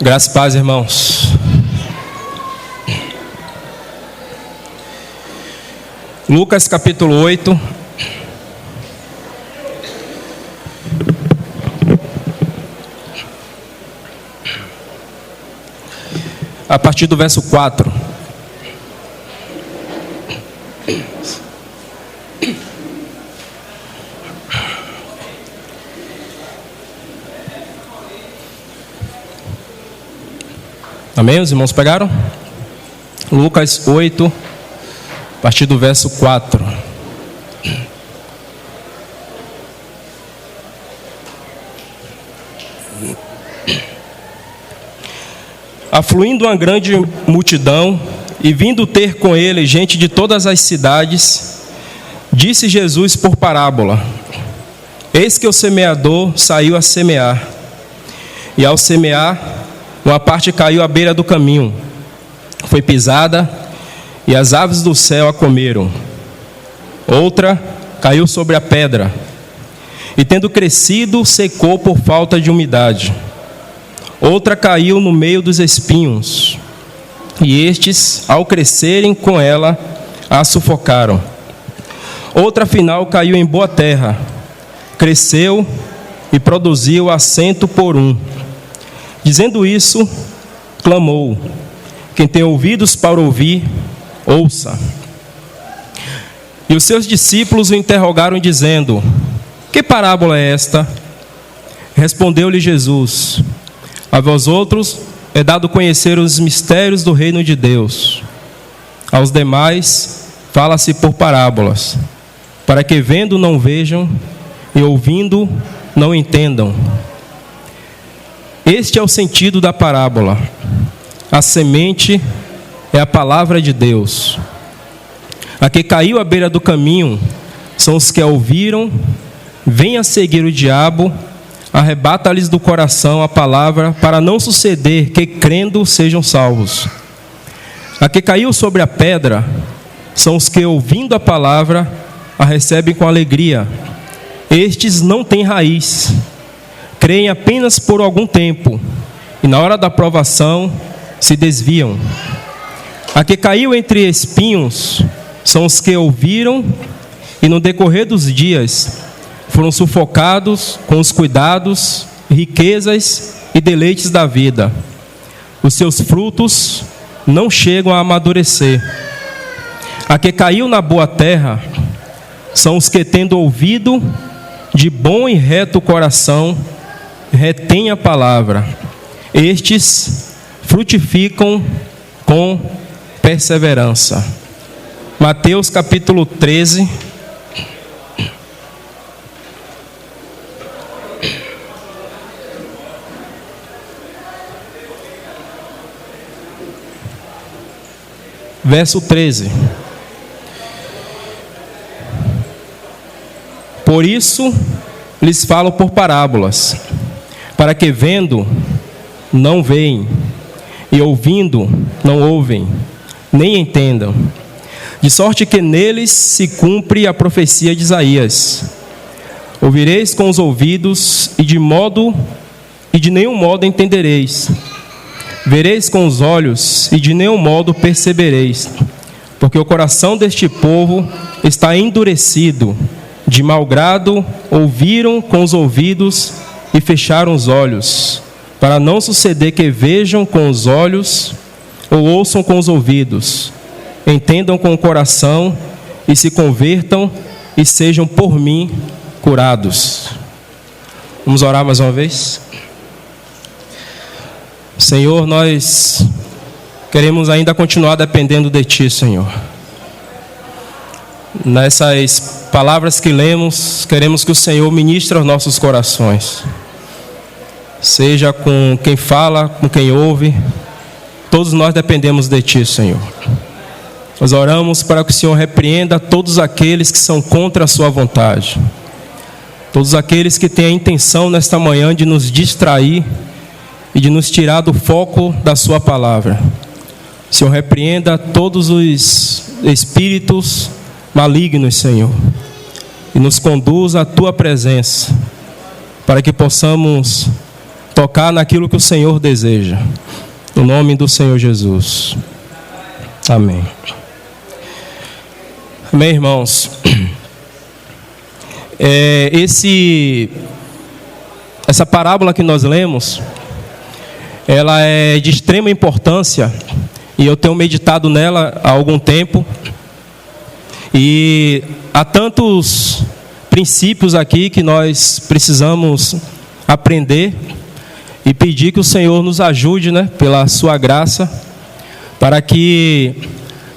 Graças e paz, irmãos. Lucas capítulo 8. A partir do verso 4. Amém? Os irmãos pegaram? Lucas 8, a partir do verso 4. Afluindo uma grande multidão e vindo ter com ele gente de todas as cidades, disse Jesus por parábola: Eis que o semeador saiu a semear. E ao semear, uma parte caiu à beira do caminho, foi pisada, e as aves do céu a comeram. Outra caiu sobre a pedra, e tendo crescido, secou por falta de umidade. Outra caiu no meio dos espinhos, e estes, ao crescerem com ela, a sufocaram. Outra, afinal, caiu em boa terra, cresceu e produziu a 100 por 1. Dizendo isso, clamou: Quem tem ouvidos para ouvir, ouça. E os seus discípulos o interrogaram, dizendo: Que parábola é esta? Respondeu-lhe Jesus: A vós outros é dado conhecer os mistérios do reino de Deus. Aos demais fala-se por parábolas, para que vendo não vejam e ouvindo não entendam. Este é o sentido da parábola. A semente é a palavra de Deus. A que caiu à beira do caminho são os que a ouviram, vêm a seguir o diabo, arrebata-lhes do coração a palavra, para não suceder que, crendo, sejam salvos. A que caiu sobre a pedra são os que, ouvindo a palavra, a recebem com alegria. Estes não têm raiz, creem apenas por algum tempo, e na hora da provação se desviam. A que caiu entre espinhos são os que ouviram, e no decorrer dos dias foram sufocados com os cuidados, riquezas e deleites da vida. Os seus frutos não chegam a amadurecer. A que caiu na boa terra são os que, tendo ouvido, de bom e reto coração, retém a palavra. Estes frutificam com perseverança. Mateus capítulo 13. Verso 13. Por isso lhes falo por parábolas, para que vendo, não veem, e ouvindo, não ouvem, nem entendam. De sorte que neles se cumpre a profecia de Isaías: Ouvireis com os ouvidos, e de nenhum modo entendereis. Vereis com os olhos, e de nenhum modo percebereis. Porque o coração deste povo está endurecido, de mau grado ouviram com os ouvidos e fecharam os olhos, para não suceder que vejam com os olhos ou ouçam com os ouvidos, entendam com o coração e se convertam e sejam por mim curados. Vamos orar mais uma vez? Senhor, nós queremos ainda continuar dependendo de Ti, Senhor. Nessas palavras que lemos, queremos que o Senhor ministre aos nossos corações. Seja com quem fala, com quem ouve, todos nós dependemos de Ti, Senhor. Nós oramos para que o Senhor repreenda todos aqueles que são contra a Sua vontade. Todos aqueles que têm a intenção nesta manhã de nos distrair e de nos tirar do foco da Sua palavra. O Senhor repreenda todos os espíritos malignos, Senhor, e nos conduza à Tua presença, para que possamos tocar naquilo que o Senhor deseja. No nome do Senhor Jesus. Amém. Amém, irmãos. Essa parábola que nós lemos, ela é de extrema importância e eu tenho meditado nela há algum tempo. E há tantos princípios aqui que nós precisamos aprender e pedir que o Senhor nos ajude, pela sua graça, para que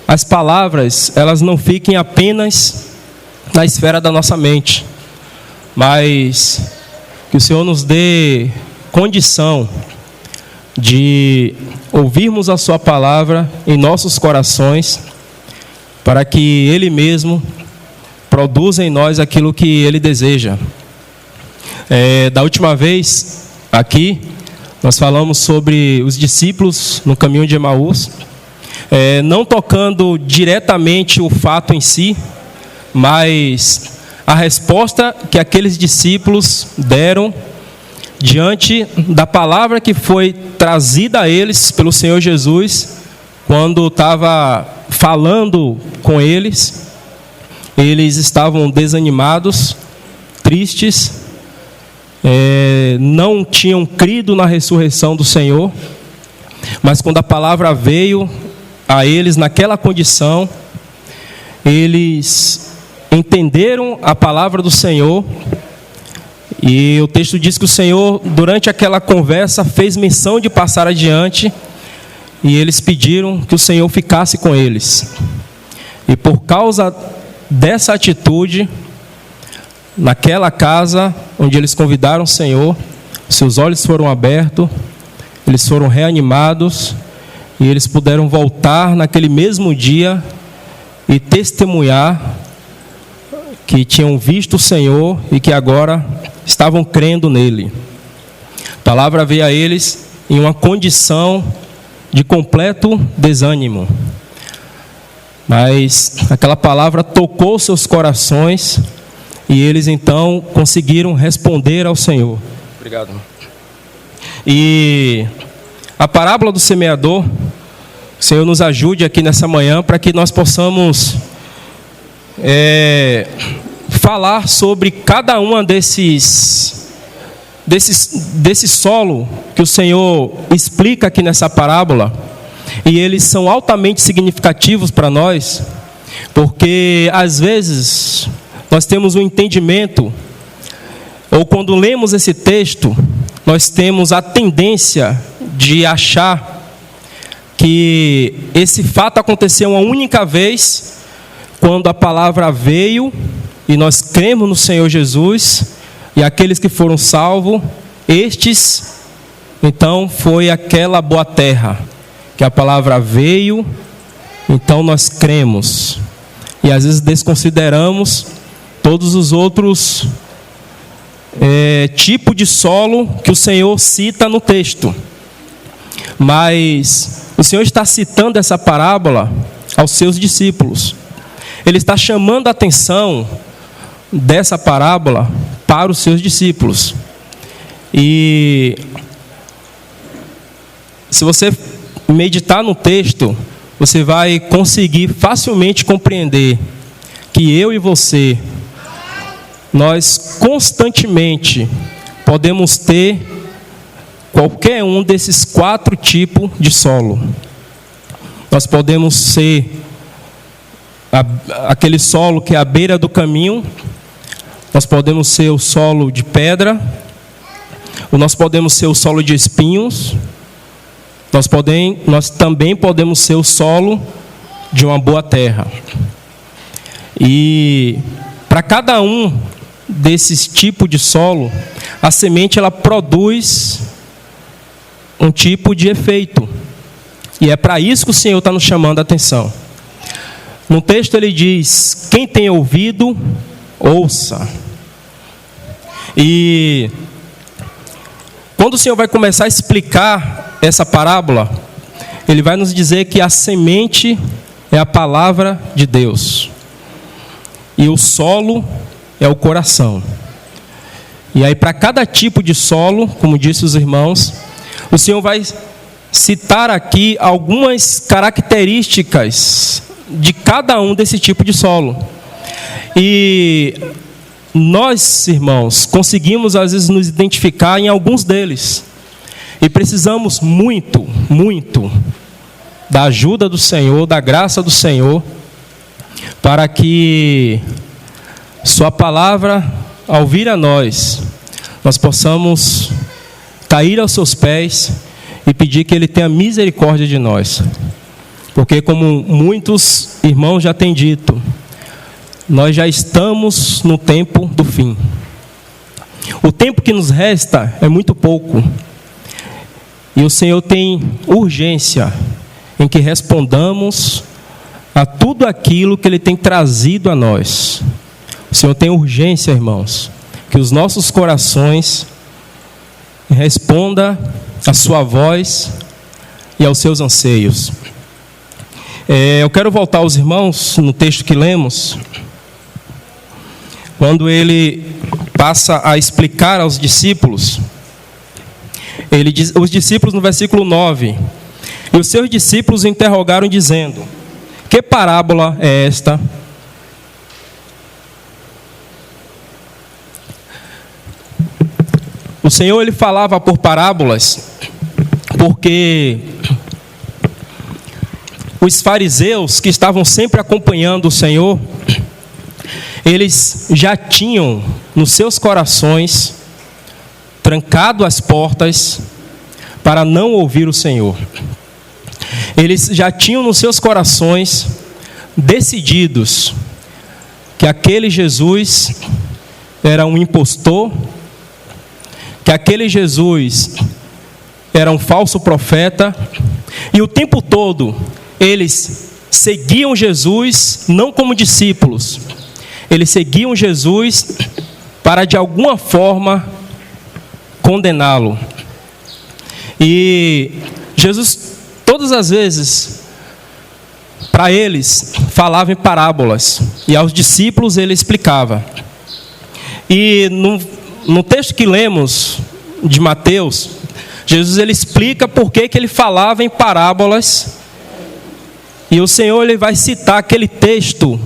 as palavras elas não fiquem apenas na esfera da nossa mente, mas que o Senhor nos dê condição de ouvirmos a sua palavra em nossos corações, para que Ele mesmo produza em nós aquilo que Ele deseja. Da última vez, aqui, nós falamos sobre os discípulos no caminho de Emaús, não tocando diretamente o fato em si, mas a resposta que aqueles discípulos deram diante da palavra que foi trazida a eles pelo Senhor Jesus, quando estava falando com eles. Eles estavam desanimados, tristes, não tinham crido na ressurreição do Senhor, mas quando a palavra veio a eles naquela condição, eles entenderam a palavra do Senhor. E o texto diz que o Senhor, durante aquela conversa, fez menção de passar adiante, e eles pediram que o Senhor ficasse com eles. E por causa dessa atitude, naquela casa onde eles convidaram o Senhor, seus olhos foram abertos, eles foram reanimados, e eles puderam voltar naquele mesmo dia e testemunhar que tinham visto o Senhor e que agora estavam crendo nele. A palavra veio a eles em uma condição de completo desânimo, mas aquela palavra tocou seus corações e eles então conseguiram responder ao Senhor. Obrigado. E a parábola do semeador, o Senhor nos ajude aqui nessa manhã para que nós possamos falar sobre cada uma desse solo que o Senhor explica aqui nessa parábola, e eles são altamente significativos para nós, porque às vezes nós temos um entendimento, ou quando lemos esse texto, nós temos a tendência de achar que esse fato aconteceu uma única vez, quando a palavra veio e nós cremos no Senhor Jesus, e aqueles que foram salvos, estes, então foi aquela boa terra, que a palavra veio, então nós cremos, e às vezes desconsideramos todos os outros tipos de solo que o Senhor cita no texto. Mas o Senhor está citando essa parábola aos seus discípulos. Ele está chamando a atenção dessa parábola para os seus discípulos. E se você meditar no texto, você vai conseguir facilmente compreender que eu e você, nós constantemente podemos ter qualquer um desses 4 tipos de solo. Nós podemos ser aquele solo que é à beira do caminho, nós podemos ser o solo de pedra, ou nós podemos ser o solo de espinhos, nós também podemos ser o solo de uma boa terra. E para cada um desses tipos de solo, a semente ela produz um tipo de efeito. E é para isso que o Senhor está nos chamando a atenção. No texto ele diz: quem tem ouvido, ouça. E quando o Senhor vai começar a explicar essa parábola, ele vai nos dizer que a semente é a palavra de Deus, e o solo é o coração. E aí, para cada tipo de solo, como disse os irmãos, o Senhor vai citar aqui algumas características de cada um desse tipo de solo. E nós, irmãos, conseguimos às vezes nos identificar em alguns deles. E precisamos muito, muito da ajuda do Senhor, da graça do Senhor, para que Sua palavra, ao vir a nós possamos cair aos seus pés e pedir que Ele tenha misericórdia de nós. Porque, como muitos irmãos já têm dito, nós já estamos no tempo do fim. O tempo que nos resta é muito pouco. E o Senhor tem urgência em que respondamos a tudo aquilo que Ele tem trazido a nós. O Senhor tem urgência, irmãos, que os nossos corações respondam à Sua voz e aos seus anseios. Eu quero voltar aos irmãos no texto que lemos, quando ele passa a explicar aos discípulos. Ele diz, os discípulos no versículo 9: e os seus discípulos o interrogaram dizendo: que parábola é esta? O Senhor, Ele falava por parábolas, porque os fariseus que estavam sempre acompanhando o Senhor, eles já tinham nos seus corações trancado as portas para não ouvir o Senhor. Eles já tinham nos seus corações decididos que aquele Jesus era um impostor, que aquele Jesus era um falso profeta, e o tempo todo eles seguiam Jesus não como discípulos, eles seguiam Jesus para de alguma forma condená-lo. E Jesus, todas as vezes, para eles, falava em parábolas, e aos discípulos ele explicava. E no texto que lemos de Mateus, Jesus ele explica por que ele falava em parábolas, e o Senhor ele vai citar aquele texto,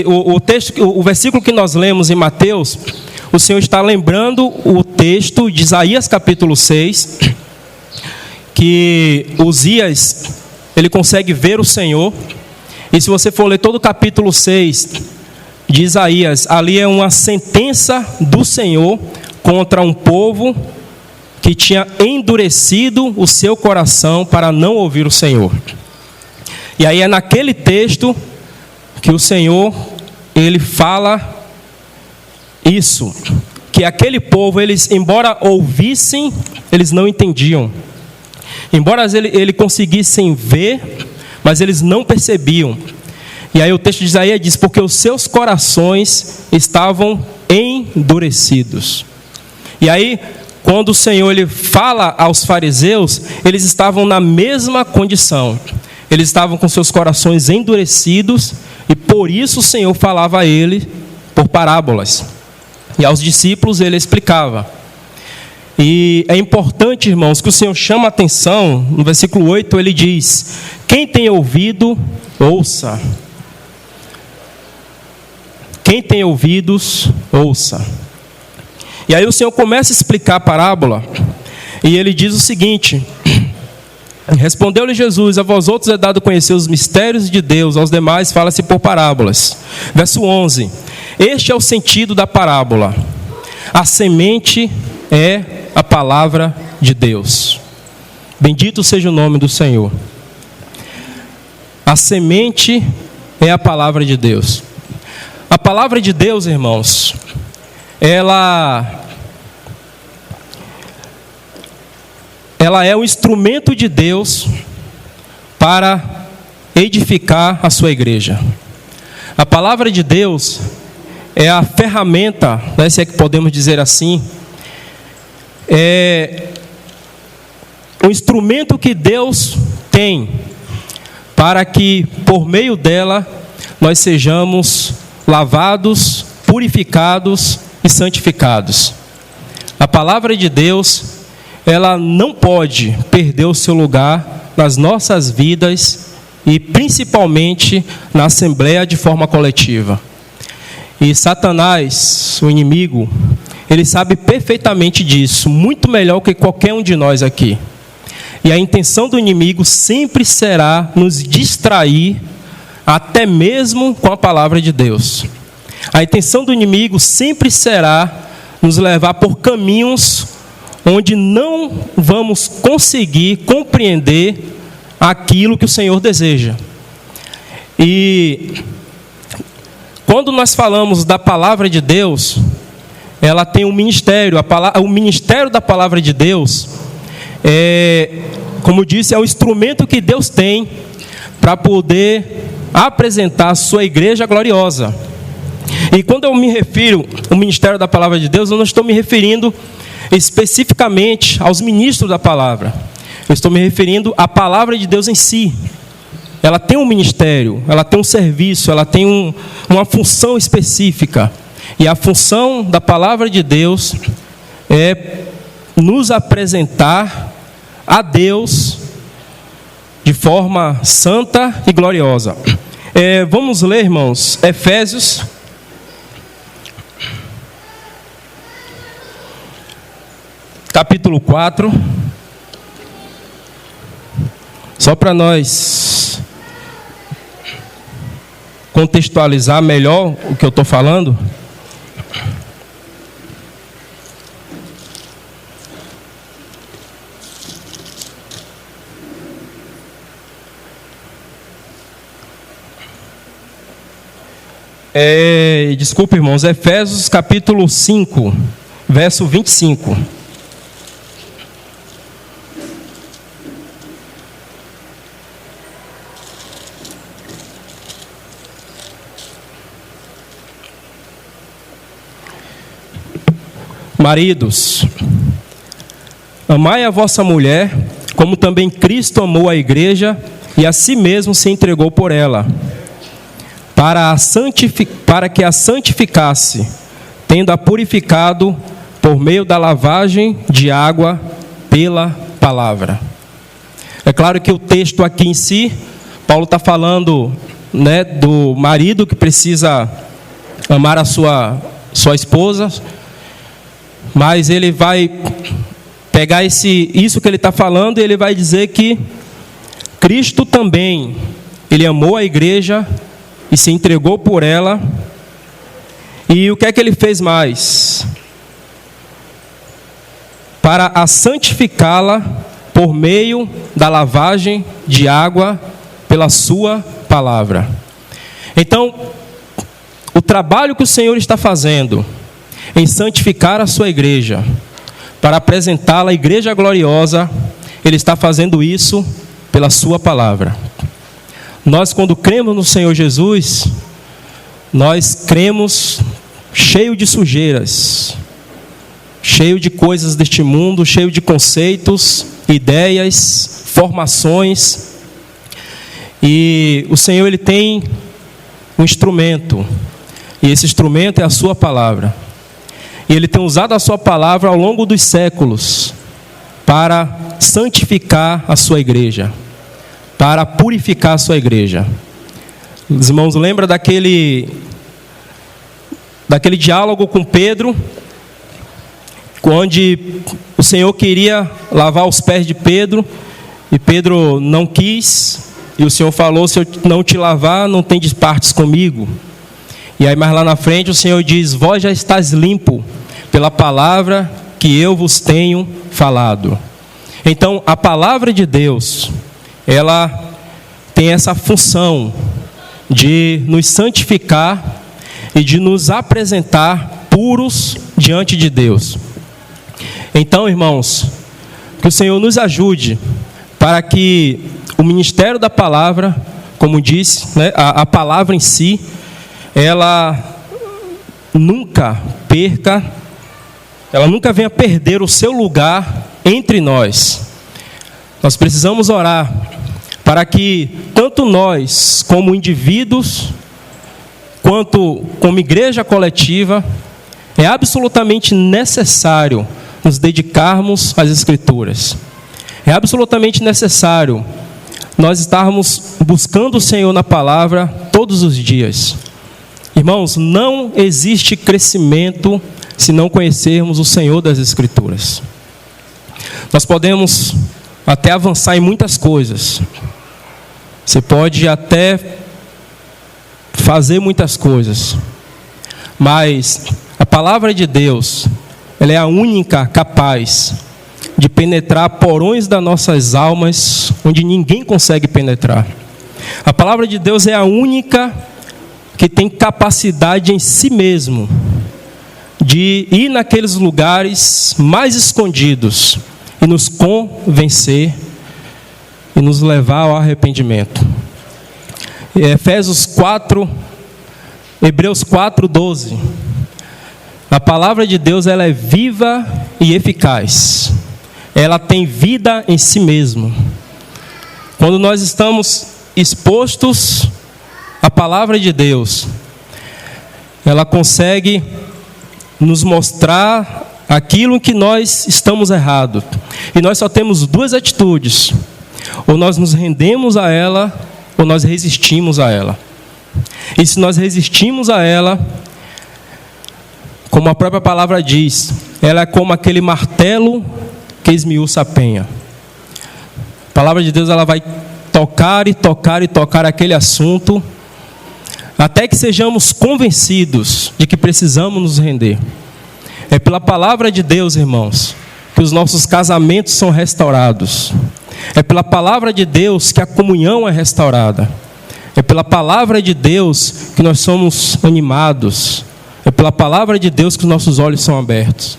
o versículo que nós lemos em Mateus. O Senhor está lembrando o texto de Isaías capítulo 6, que Uzias, ele consegue ver o Senhor, e se você for ler todo o capítulo 6 de Isaías, ali é uma sentença do Senhor contra um povo que tinha endurecido o seu coração para não ouvir o Senhor. E aí é naquele texto que o Senhor, ele fala isso, que aquele povo, eles, embora ouvissem, eles não entendiam. Embora eles conseguissem ver, mas eles não percebiam. E aí o texto de Isaías diz: porque os seus corações estavam endurecidos. E aí, quando o Senhor ele fala aos fariseus, eles estavam na mesma condição. Eles estavam com seus corações endurecidos, e por isso o Senhor falava a ele por parábolas. E aos discípulos ele explicava. E é importante, irmãos, que o Senhor chama a atenção. No versículo 8 ele diz: quem tem ouvido, ouça. Quem tem ouvidos, ouça. E aí o Senhor começa a explicar a parábola, e ele diz o seguinte: respondeu-lhe Jesus: a vós outros é dado conhecer os mistérios de Deus, aos demais fala-se por parábolas. Verso 11: este é o sentido da parábola. A semente é a palavra de Deus. Bendito seja o nome do Senhor. A semente é a palavra de Deus. A palavra de Deus, irmãos, ela é um instrumento de Deus para edificar a sua igreja. A palavra de Deus é a ferramenta, né, se é que podemos dizer assim, é o instrumento que Deus tem para que, por meio dela, nós sejamos lavados, purificados e santificados. A palavra de Deus, ela não pode perder o seu lugar nas nossas vidas e principalmente na assembleia de forma coletiva. E Satanás, o inimigo, ele sabe perfeitamente disso, muito melhor que qualquer um de nós aqui. E a intenção do inimigo sempre será nos distrair, até mesmo com a palavra de Deus. A intenção do inimigo sempre será nos levar por caminhos onde não vamos conseguir compreender aquilo que o Senhor deseja. E quando nós falamos da palavra de Deus, ela tem um ministério. O ministério da palavra de Deus, como eu disse, é o instrumento que Deus tem para poder apresentar a sua igreja gloriosa. E quando eu me refiro ao ministério da palavra de Deus, eu não estou me referindo especificamente aos ministros da palavra. Eu estou me referindo à palavra de Deus em si. Ela tem um ministério, ela tem um serviço, ela tem uma função específica. E a função da palavra de Deus é nos apresentar a Deus de forma santa e gloriosa. Vamos ler, irmãos, Efésios, capítulo 4. Só para nós contextualizar melhor o que eu estou falando. Desculpa, irmãos, Efésios capítulo 5, verso 25. Maridos, amai a vossa mulher, como também Cristo amou a igreja e a si mesmo se entregou por ela, para que a santificasse, tendo-a purificado por meio da lavagem de água pela palavra. É claro que o texto aqui em si, Paulo está falando, do marido que precisa amar a sua esposa, mas ele vai pegar isso que ele está falando e ele vai dizer que Cristo também, ele amou a igreja e se entregou por ela. E o que é que ele fez mais? Para a santificá-la por meio da lavagem de água pela sua palavra. Então, o trabalho que o Senhor está fazendo em santificar a sua igreja, para apresentá-la à igreja gloriosa, ele está fazendo isso pela sua palavra. Nós, quando cremos no Senhor Jesus, nós cremos cheio de sujeiras, cheio de coisas deste mundo, cheio de conceitos, ideias, formações. E o Senhor, ele tem um instrumento, e esse instrumento é a sua palavra. E ele tem usado a sua palavra ao longo dos séculos para santificar a sua igreja, para purificar a sua igreja. Os irmãos lembram daquele diálogo com Pedro, onde o Senhor queria lavar os pés de Pedro, e Pedro não quis, e o Senhor falou: se eu não te lavar, não tendes partes comigo. E aí mais lá na frente o Senhor diz: vós já estáis limpo pela palavra que eu vos tenho falado. Então a palavra de Deus, ela tem essa função de nos santificar e de nos apresentar puros diante de Deus. Então, irmãos, que o Senhor nos ajude para que o ministério da palavra, como disse, a palavra em si, ela nunca venha perder o seu lugar entre nós. Nós precisamos orar para que tanto nós, como indivíduos, quanto como igreja coletiva, É absolutamente necessário nos dedicarmos às Escrituras. É absolutamente necessário nós estarmos buscando o Senhor na palavra todos os dias. Irmãos, não existe crescimento se não conhecermos o Senhor das Escrituras. Nós podemos até avançar em muitas coisas. Você pode até fazer muitas coisas. Mas a palavra de Deus, ela é a única capaz de penetrar porões das nossas almas onde ninguém consegue penetrar. A palavra de Deus é a única que tem capacidade em si mesmo de ir naqueles lugares mais escondidos e nos convencer e nos levar ao arrependimento. Hebreus 4:12. A palavra de Deus, ela é viva e eficaz. Ela tem vida em si mesmo. Quando nós estamos expostos à palavra de Deus, ela consegue nos mostrar aquilo que nós estamos errados. E nós só temos duas atitudes: ou nós nos rendemos a ela, ou nós resistimos a ela. E se nós resistimos a ela, como a própria palavra diz, ela é como aquele martelo que esmiuça a penha. A palavra de Deus, ela vai tocar e tocar e tocar aquele assunto, até que sejamos convencidos de que precisamos nos render. É pela palavra de Deus, irmãos, que os nossos casamentos são restaurados. É pela palavra de Deus que a comunhão é restaurada. É pela palavra de Deus que nós somos animados. É pela palavra de Deus que os nossos olhos são abertos.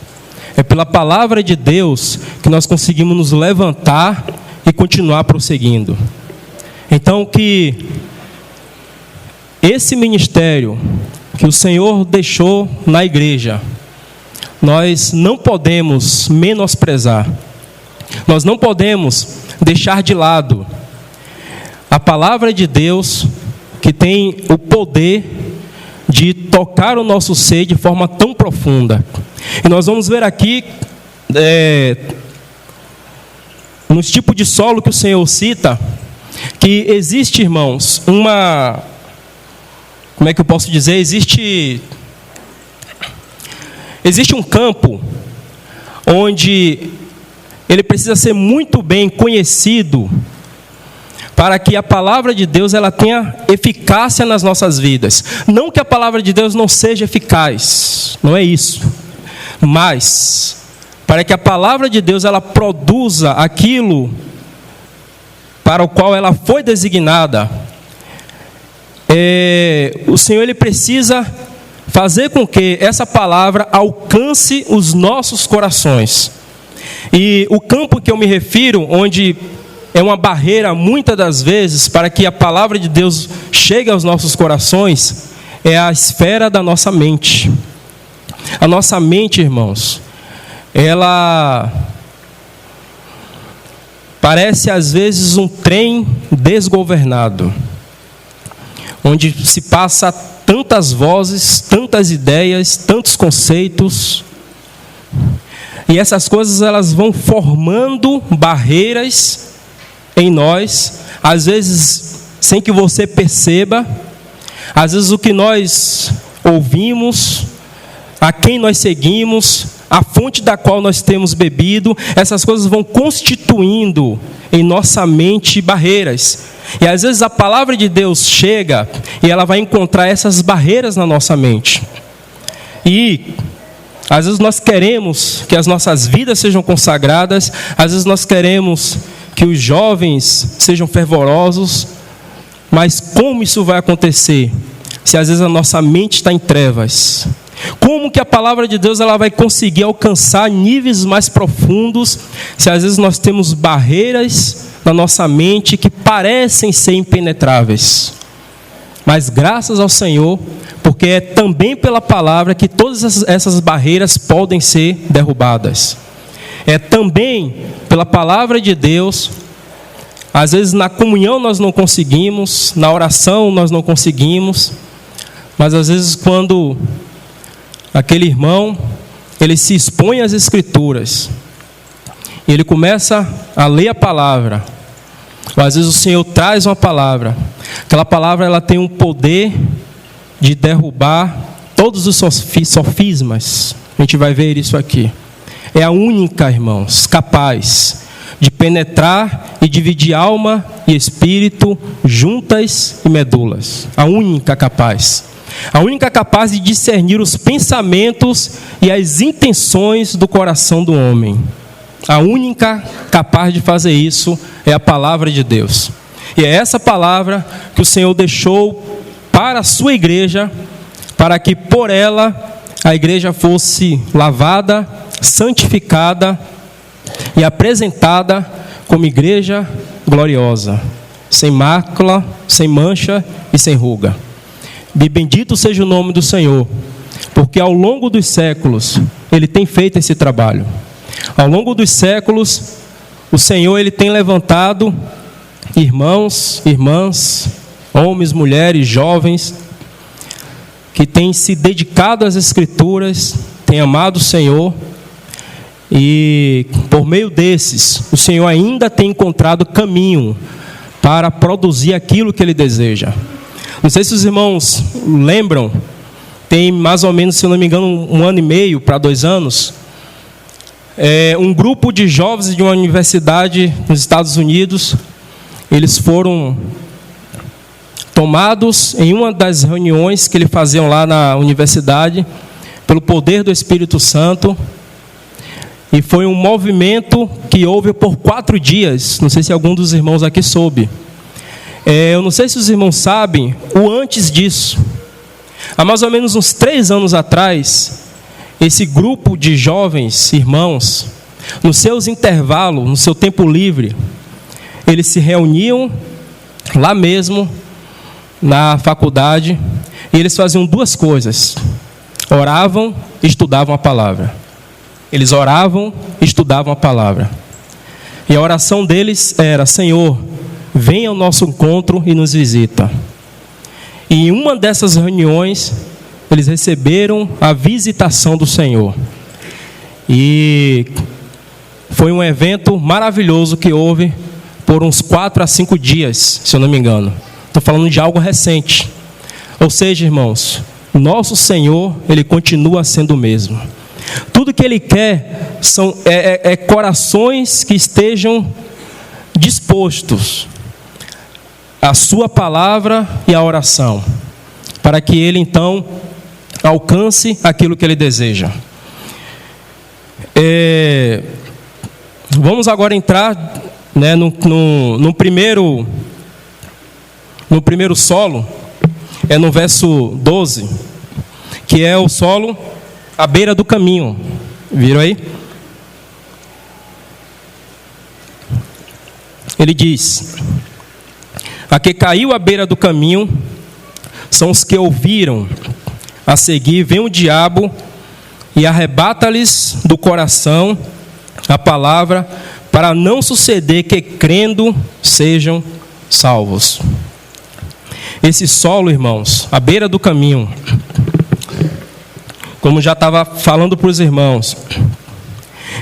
É pela palavra de Deus que nós conseguimos nos levantar e continuar prosseguindo. Então, que esse ministério que o Senhor deixou na igreja, nós não podemos menosprezar. Nós não podemos deixar de lado a palavra de Deus, que tem o poder de tocar o nosso ser de forma tão profunda. E nós vamos ver aqui, nos tipos de solo que o Senhor cita, que existe, irmãos, como é que eu posso dizer? Existe um campo onde ele precisa ser muito bem conhecido para que a palavra de Deus ela tenha eficácia nas nossas vidas. Não que a palavra de Deus não seja eficaz, não é isso. Mas para que a palavra de Deus ela produza aquilo para o qual ela foi designada, o Senhor ele precisa fazer com que essa palavra alcance os nossos corações. E o campo que eu me refiro, onde é uma barreira muitas das vezes para que a palavra de Deus chegue aos nossos corações, é a esfera da nossa mente. A nossa mente, irmãos, ela parece às vezes um trem desgovernado, onde se passa tantas vozes, tantas ideias, tantos conceitos, e essas coisas elas vão formando barreiras em nós, às vezes sem que você perceba. Às vezes o que nós ouvimos, a quem nós seguimos, a fonte da qual nós temos bebido, essas coisas vão constituindo em nossa mente barreiras. E às vezes a palavra de Deus chega e ela vai encontrar essas barreiras na nossa mente. E às vezes nós queremos que as nossas vidas sejam consagradas, às vezes nós queremos que os jovens sejam fervorosos, mas como isso vai acontecer se às vezes a nossa mente está em trevas? Como que a palavra de Deus ela vai conseguir alcançar níveis mais profundos se às vezes nós temos barreiras na nossa mente que parecem ser impenetráveis? Mas graças ao Senhor, porque é também pela palavra que todas essas barreiras podem ser derrubadas. É também pela palavra de Deus. Às vezes na comunhão nós não conseguimos, na oração nós não conseguimos, mas às vezes quando aquele irmão, ele se expõe às Escrituras, e ele começa a ler a palavra, ou às vezes o Senhor traz uma palavra, aquela palavra ela tem um poder de derrubar todos os sofismas, a gente vai ver isso aqui. É a única, irmãos, capaz de penetrar e dividir alma e espírito, juntas e medulas. A única capaz. A única capaz de discernir os pensamentos e as intenções do coração do homem. A única capaz de fazer isso é a palavra de Deus. E é essa palavra que o Senhor deixou para a sua igreja, para que por ela a igreja fosse lavada, santificada e apresentada como igreja gloriosa, sem mácula, sem mancha e sem ruga. E bendito seja o nome do Senhor, porque ao longo dos séculos Ele tem feito esse trabalho. Ao longo dos séculos, o Senhor ele tem levantado irmãos, irmãs, homens, mulheres, jovens, que têm se dedicado às Escrituras, têm amado o Senhor, e por meio desses, o Senhor ainda tem encontrado caminho para produzir aquilo que Ele deseja. Não sei se os irmãos lembram, tem mais ou menos, se eu não me engano, 1 ano e meio para 2 anos, um grupo de jovens de uma universidade nos Estados Unidos, eles foram tomados em uma das reuniões que eles faziam lá na universidade, pelo poder do Espírito Santo, e foi um movimento que houve por 4 dias, não sei se algum dos irmãos aqui soube. Eu não sei se os irmãos sabem, o antes disso, há mais ou menos uns 3 anos atrás, esse grupo de jovens irmãos, nos seus intervalos, no seu tempo livre, eles se reuniam lá mesmo, na faculdade, e eles faziam 2 coisas: oravam e estudavam a palavra. Eles oravam e estudavam a palavra. E a oração deles era: Senhor, venha ao nosso encontro e nos visita. E em uma dessas reuniões, eles receberam a visitação do Senhor. E foi um evento maravilhoso que houve por uns 4 a 5 dias, se eu não me engano. Estou falando de algo recente. Ou seja, irmãos, nosso Senhor, Ele continua sendo o mesmo. Tudo que Ele quer é corações que estejam dispostos à sua palavra e à oração, para que Ele então alcance aquilo que Ele deseja. Vamos agora entrar, né, no primeiro solo, no verso 12, que é o solo à beira do caminho. Viram aí? Ele diz: a que caiu à beira do caminho são os que ouviram. A seguir vem o diabo e arrebata-lhes do coração a palavra, para não suceder que, crendo, sejam salvos. Esse solo, irmãos, à beira do caminho, como já estava falando para os irmãos,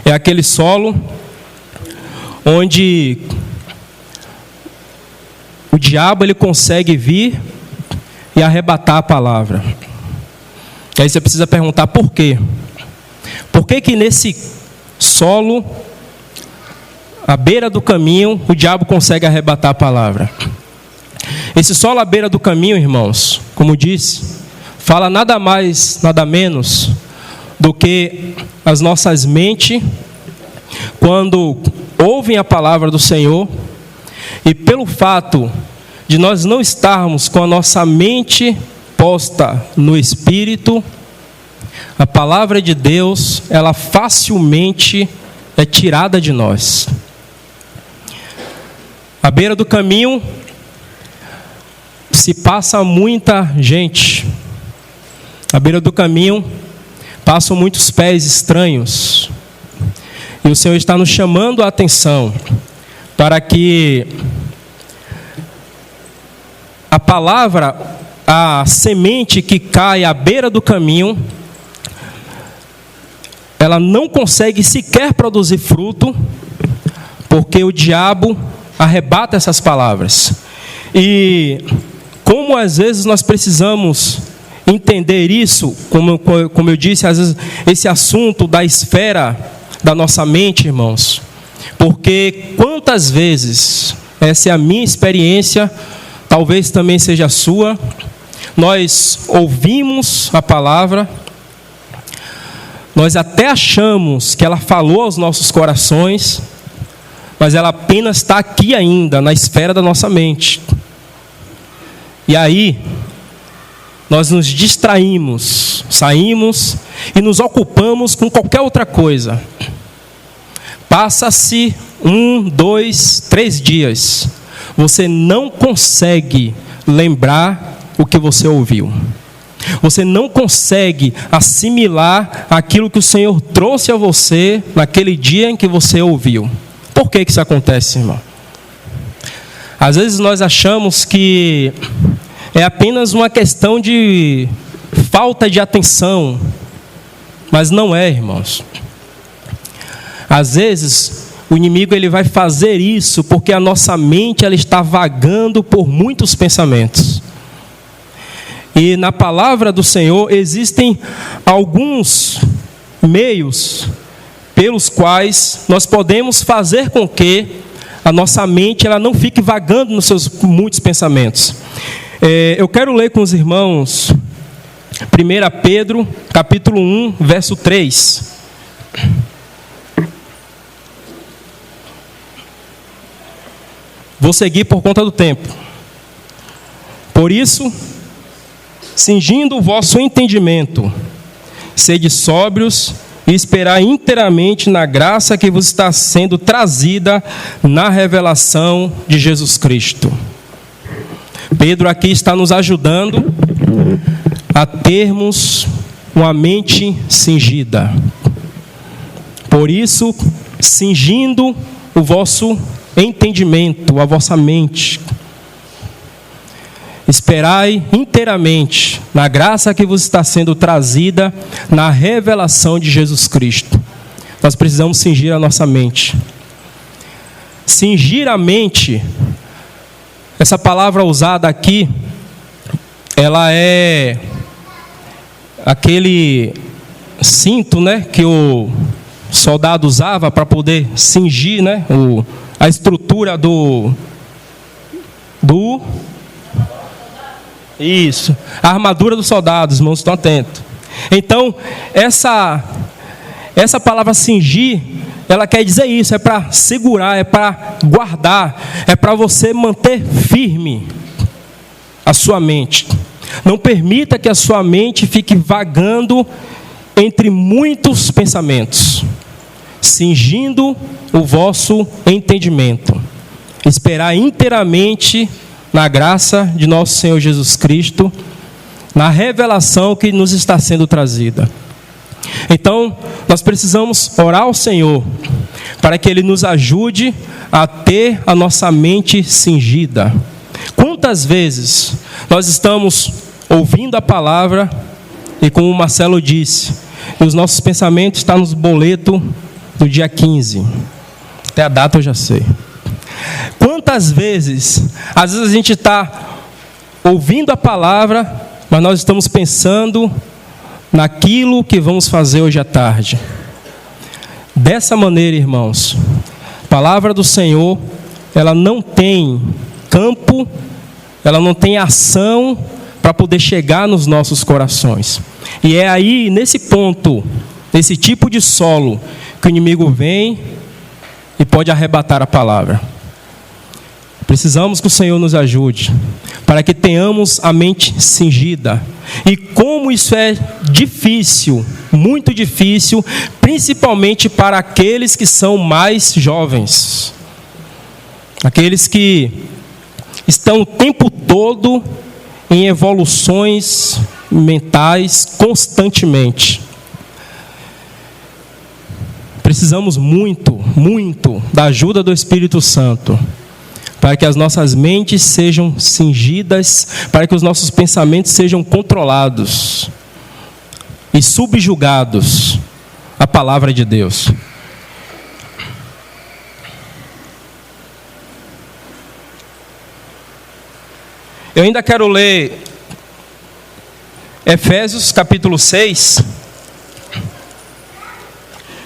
é aquele solo onde o diabo ele consegue vir e arrebatar a palavra. E aí você precisa perguntar por quê? Por que que nesse solo, à beira do caminho, o diabo consegue arrebatar a palavra? Esse solo à beira do caminho, irmãos, como disse, fala nada mais, nada menos do que as nossas mentes, quando ouvem a palavra do Senhor, e pelo fato de nós não estarmos com a nossa mente posta no Espírito, a palavra de Deus, ela facilmente é tirada de nós. À beira do caminho se passa muita gente. À beira do caminho passam muitos pés estranhos. E o Senhor está nos chamando a atenção para que a palavra, a semente que cai à beira do caminho, ela não consegue sequer produzir fruto, porque o diabo arrebata essas palavras. E como às vezes nós precisamos entender isso, como eu disse, às vezes esse assunto da esfera da nossa mente, irmãos, porque quantas vezes, essa é a minha experiência, talvez também seja a sua, nós ouvimos a palavra, nós até achamos que ela falou aos nossos corações, mas ela apenas está aqui ainda, na esfera da nossa mente. E aí, nós nos distraímos, saímos e nos ocupamos com qualquer outra coisa. Passa-se 1, 2, 3 dias. Você não consegue lembrar o que você ouviu. Você não consegue assimilar aquilo que o Senhor trouxe a você naquele dia em que você ouviu. Por que isso acontece, irmão? Às vezes nós achamos que é apenas uma questão de falta de atenção, mas não é, irmãos. Às vezes o inimigo ele vai fazer isso porque a nossa mente ela está vagando por muitos pensamentos. E na palavra do Senhor existem alguns meios pelos quais nós podemos fazer com que a nossa mente ela não fique vagando nos seus muitos pensamentos. Eu quero ler com os irmãos 1 Pedro, capítulo 1, verso 3. Vou seguir por conta do tempo. Por isso, cingindo o vosso entendimento, sede sóbrios e esperai inteiramente na graça que vos está sendo trazida na revelação de Jesus Cristo. Pedro aqui está nos ajudando a termos uma mente cingida. Por isso, cingindo o vosso entendimento, a vossa mente, esperai inteiramente na graça que vos está sendo trazida na revelação de Jesus Cristo. Nós precisamos cingir a nossa mente. Cingir a mente, essa palavra usada aqui, ela é aquele cinto, né, que o soldado usava para poder cingir, né, a estrutura Isso, a armadura dos soldados, irmãos, estão atentos. Então, essa palavra cingir, ela quer dizer isso, é para segurar, é para guardar, é para você manter firme a sua mente. Não permita que a sua mente fique vagando entre muitos pensamentos. Cingindo o vosso entendimento. Esperar inteiramente na graça de nosso Senhor Jesus Cristo, na revelação que nos está sendo trazida. Então, nós precisamos orar ao Senhor, para que Ele nos ajude a ter a nossa mente cingida. Quantas vezes nós estamos ouvindo a palavra, e como o Marcelo disse, os nossos pensamentos estão nos boletos do dia 15. Até a data eu já sei. Quantas vezes, às vezes a gente está ouvindo a palavra, mas nós estamos pensando naquilo que vamos fazer hoje à tarde. Dessa maneira, irmãos, a palavra do Senhor, ela não tem campo, ela não tem ação para poder chegar nos nossos corações. E é aí, nesse ponto, nesse tipo de solo, que o inimigo vem e pode arrebatar a palavra. Precisamos que o Senhor nos ajude, para que tenhamos a mente cingida. E como isso é difícil, muito difícil, principalmente para aqueles que são mais jovens. Aqueles que estão o tempo todo em evoluções mentais constantemente. Precisamos muito, muito da ajuda do Espírito Santo, para que as nossas mentes sejam cingidas, para que os nossos pensamentos sejam controlados e subjugados a palavra de Deus. Eu ainda quero ler Efésios capítulo 6,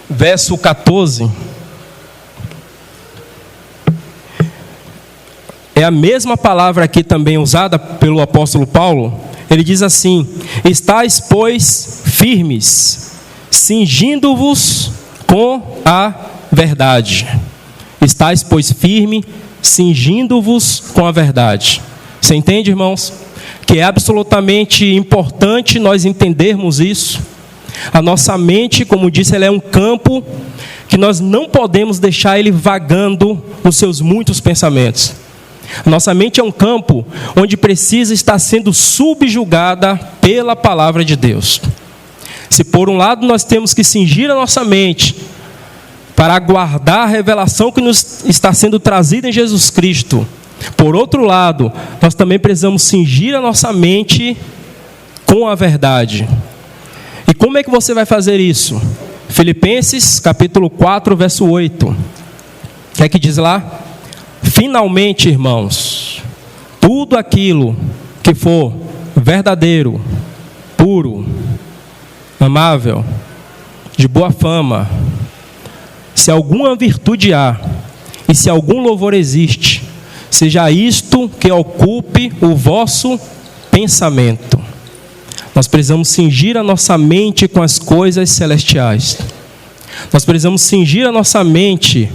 verso 14. É a mesma palavra aqui também usada pelo apóstolo Paulo. Ele diz assim: estais, pois, firmes, cingindo-vos com a verdade. Estais, pois, firme, cingindo-vos com a verdade. Você entende, irmãos? Que é absolutamente importante nós entendermos isso. A nossa mente, como disse, ela é um campo que nós não podemos deixar ele vagando nos seus muitos pensamentos. A nossa mente é um campo onde precisa estar sendo subjugada pela palavra de Deus. Se por um lado nós temos que cingir a nossa mente para aguardar a revelação que nos está sendo trazida em Jesus Cristo, por outro lado, nós também precisamos cingir a nossa mente com a verdade. E como é que você vai fazer isso? Filipenses capítulo 4, verso 8. O que é que diz lá? Finalmente, irmãos, tudo aquilo que for verdadeiro, puro, amável, de boa fama, se alguma virtude há, e se algum louvor existe, seja isto que ocupe o vosso pensamento. Nós precisamos cingir a nossa mente com as coisas celestiais. Nós precisamos cingir a nossa mente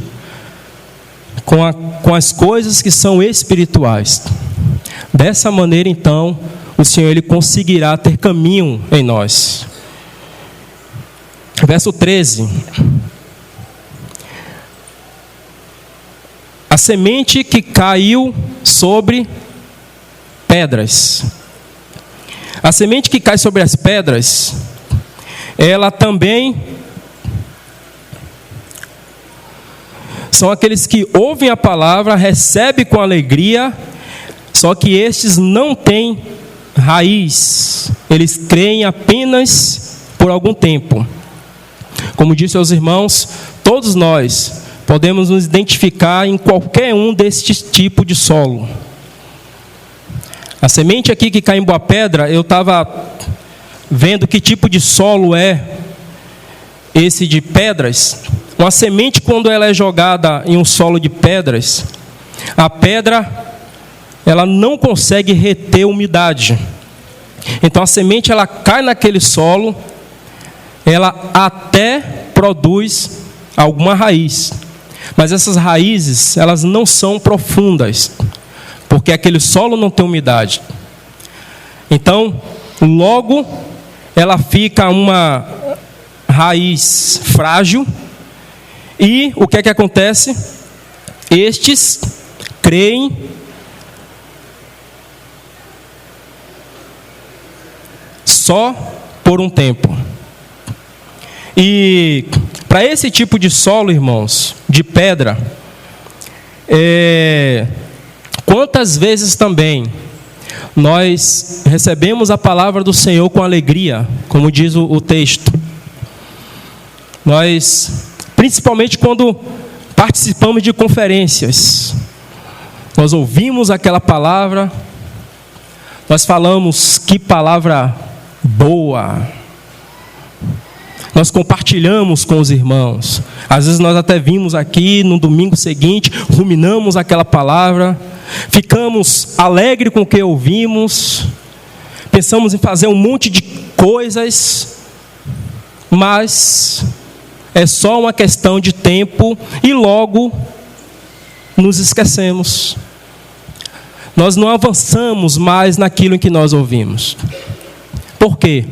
com as coisas que são espirituais. Dessa maneira, então, o Senhor ele conseguirá ter caminho em nós. Verso 13. A semente que caiu sobre pedras. A semente que cai sobre as pedras, ela também são aqueles que ouvem a palavra, recebem com alegria, só que estes não têm raiz. Eles creem apenas por algum tempo. Como disse aos irmãos, todos nós podemos nos identificar em qualquer um destes tipos de solo. A semente aqui que cai em boa pedra, eu estava vendo que tipo de solo é esse de pedras. Uma semente, quando ela é jogada em um solo de pedras, a pedra ela não consegue reter umidade. Então a semente ela cai naquele solo, ela até produz alguma raiz. Mas essas raízes, elas não são profundas, porque aquele solo não tem umidade. Então, logo, ela fica uma raiz frágil. E o que é que acontece? Estes creem só por um tempo. E para esse tipo de solo, irmãos, de pedra, quantas vezes também nós recebemos a palavra do Senhor com alegria, como diz o texto. Nós, principalmente quando participamos de conferências, nós ouvimos aquela palavra, nós falamos, que palavra boa. Nós compartilhamos com os irmãos. Às vezes nós até vimos aqui no domingo seguinte, ruminamos aquela palavra, ficamos alegres com o que ouvimos, pensamos em fazer um monte de coisas, mas é só uma questão de tempo e logo nos esquecemos. Nós não avançamos mais naquilo em que nós ouvimos. Por quê?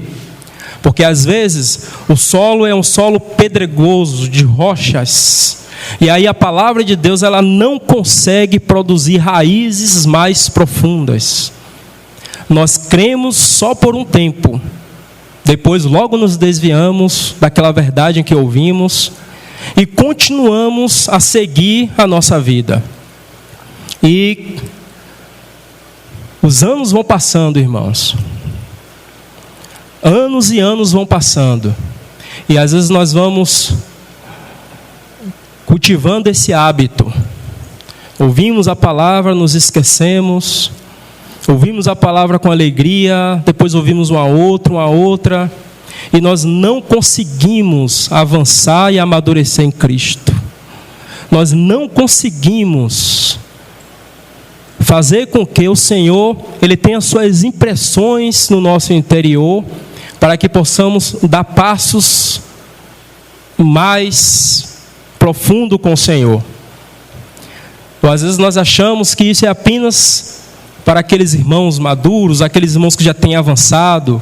Porque às vezes o solo é um solo pedregoso, de rochas. E aí a palavra de Deus ela não consegue produzir raízes mais profundas. Nós cremos só por um tempo. Depois logo nos desviamos daquela verdade em que ouvimos. E continuamos a seguir a nossa vida. E os anos vão passando, irmãos. Anos e anos vão passando. E às vezes nós vamos cultivando esse hábito. Ouvimos a palavra, nos esquecemos. Ouvimos a palavra com alegria, depois ouvimos uma outra. E nós não conseguimos avançar e amadurecer em Cristo. Nós não conseguimos fazer com que o Senhor, Ele tenha suas impressões no nosso interior, para que possamos dar passos mais profundos com o Senhor. Ou às vezes nós achamos que isso é apenas para aqueles irmãos maduros, aqueles irmãos que já têm avançado.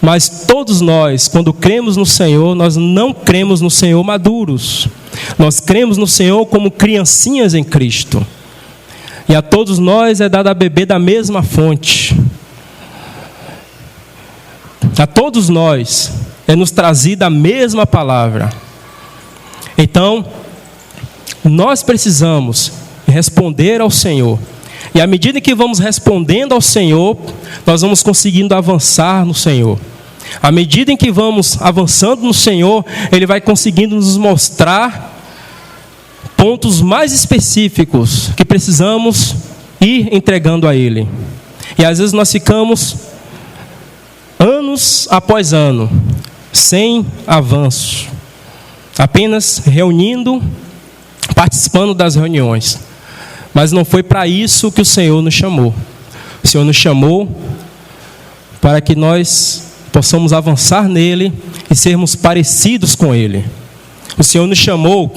Mas todos nós, quando cremos no Senhor, nós não cremos no Senhor maduros. Nós cremos no Senhor como criancinhas em Cristo. E a todos nós é dado a beber da mesma fonte. A todos nós é nos trazida a mesma palavra. Então, nós precisamos responder ao Senhor. E à medida que vamos respondendo ao Senhor, nós vamos conseguindo avançar no Senhor. À medida em que vamos avançando no Senhor, Ele vai conseguindo nos mostrar pontos mais específicos que precisamos ir entregando a Ele. E às vezes nós ficamos anos após ano, sem avanço, apenas reunindo, participando das reuniões. Mas não foi para isso que o Senhor nos chamou. O Senhor nos chamou para que nós possamos avançar nele e sermos parecidos com Ele. O Senhor nos chamou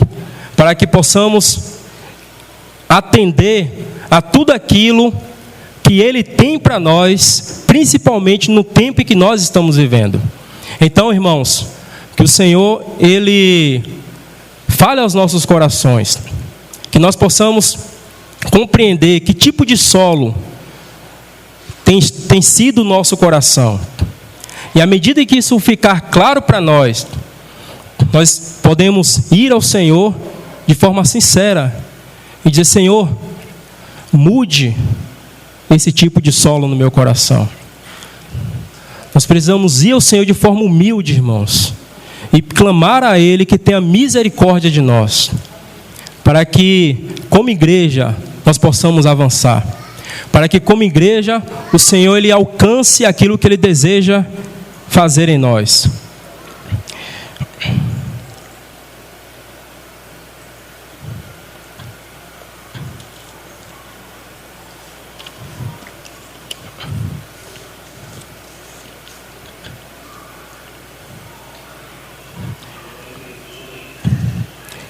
para que possamos atender a tudo aquilo que Ele tem para nós, principalmente no tempo em que nós estamos vivendo. Então, irmãos, que o Senhor, Ele fale aos nossos corações, que nós possamos compreender que tipo de solo tem sido o nosso coração. E à medida que isso ficar claro para nós, nós podemos ir ao Senhor de forma sincera e dizer: Senhor, mude esse tipo de solo no meu coração. Nós precisamos ir ao Senhor de forma humilde, irmãos, e clamar a Ele que tenha misericórdia de nós, para que, como igreja, nós possamos avançar. Para que, como igreja, o Senhor Ele alcance aquilo que Ele deseja fazer em nós.